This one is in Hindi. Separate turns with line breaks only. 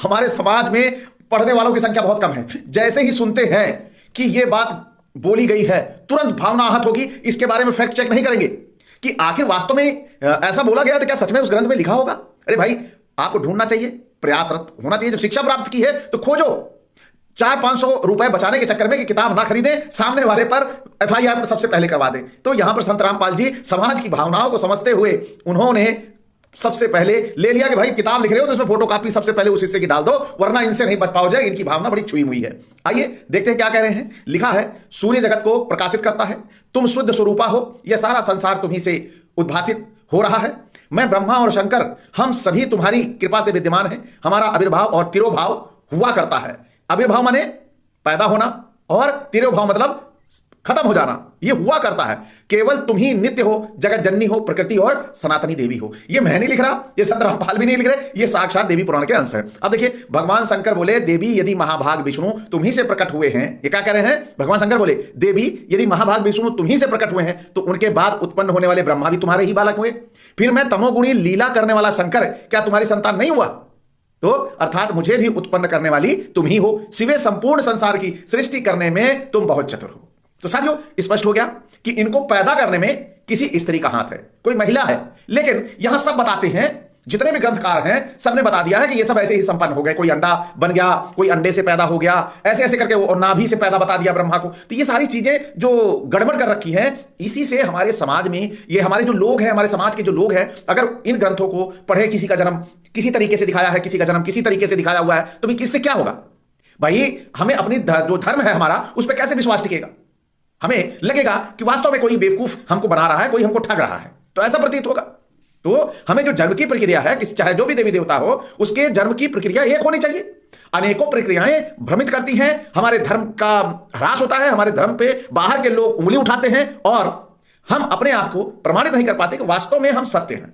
हमारे समाज में पढ़ने वालों की संख्या बहुत कम है। जैसे ही सुनते हैं कि यह बात बोली गई है, तुरंत भावना आहत होगी, इसके बारे में फैक्ट चेक नहीं करेंगे कि आखिर वास्तव में ऐसा बोला गया तो क्या सच में उस ग्रंथ में लिखा होगा। अरे भाई, आपको ढूंढना चाहिए, प्रयासरत होना चाहिए। जब शिक्षा प्राप्त की है तो खोजो। 400-500 रुपए बचाने के चक्कर में कि किताब ना खरीदें, सामने वाले पर FIR सबसे पहले करवा दें। तो यहां पर संत रामपाल जी समाज की भावनाओं को समझते हुए उन्होंने सबसे पहले ले लिया कि भाई किताब लिख रहे हो तो इसमें फोटो कॉपी सबसे पहले उस हिस्से की डाल दो, वरना इनसे नहीं बच पाओगे। इनकी भावना बड़ी छुई हुई है। आइए देखते हैं क्या कह रहे हैं। लिखा है, सूर्य जगत को प्रकाशित करता है, तुम शुद्ध स्वरूपा हो, यह सारा संसार तुम्ही से उद्भासित हो रहा है। मैं ब्रह्मा और शंकर हम सभी तुम्हारी कृपा से विद्यमान हैं। हमारा आविर्भाव और तिरोभाव हुआ करता है। आविर्भाव माने पैदा होना और तिरोभाव मतलब खत्म हो जाना। यह हुआ करता है। केवल तुम ही नित्य हो, जगत जननी हो, प्रकृति और सनातनी देवी हो। यह मैं नहीं लिख रहा, यह संत रामपाल भी नहीं लिख रहे, यह साक्षात देवी पुराण के अंश है। अब देखिए, भगवान शंकर बोले, देवी यदि महाभाग विष्णु तुम ही से प्रकट हुए हैं। ये क्या कह रहे हैं? भगवान शंकर बोले, देवी यदि महाभाग विष्णु तुम ही से प्रकट हुए हैं तो उनके बाद उत्पन्न होने वाले ब्रह्मा भी तुम्हारे ही बालक हुए। फिर मैं तमोगुणी लीला करने वाला शंकर क्या तुम्हारी संतान नहीं हुआ? तो अर्थात मुझे भी उत्पन्न करने वाली तुम ही हो। सिवे संपूर्ण संसार की सृष्टि करने में तुम बहुत चतुर हो। तो साथियों, स्पष्ट हो गया कि इनको पैदा करने में किसी स्त्री का हाथ है, कोई महिला है। लेकिन यहां सब बताते हैं, जितने भी ग्रंथकार हैं सबने बता दिया है कि ये सब ऐसे ही संपन्न हो गए। कोई अंडा बन गया, कोई अंडे से पैदा हो गया, ऐसे ऐसे करके वो नाभि से पैदा बता दिया ब्रह्मा को। तो ये सारी चीजें जो गड़बड़ कर रखी हैं, इसी से हमारे समाज में ये हमारे जो लोग हैं, हमारे समाज के जो लोग हैं, अगर इन ग्रंथों को पढ़े, किसी का जन्म किसी तरीके से दिखाया है, किसी का जन्म किसी तरीके से दिखाया हुआ है, तो भाई किससे क्या होगा? भाई हमें अपनी जो धर्म है हमारा, उस पर कैसे विश्वास टिकेगा? हमें लगेगा कि वास्तव में कोई बेवकूफ हमको बना रहा है, कोई हमको ठग रहा है, तो ऐसा प्रतीत होगा। तो हमें जो जन्म की प्रक्रिया है, किसी चाहे जो भी देवी देवता हो, उसके जन्म की प्रक्रिया एक होनी चाहिए। अनेकों प्रक्रियाएं भ्रमित करती हैं, हमारे धर्म का ह्रास होता है, हमारे धर्म पे बाहर के लोग उंगली उठाते हैं और हम अपने आप को प्रमाणित नहीं कर पाते कि वास्तव में हम सत्य हैं।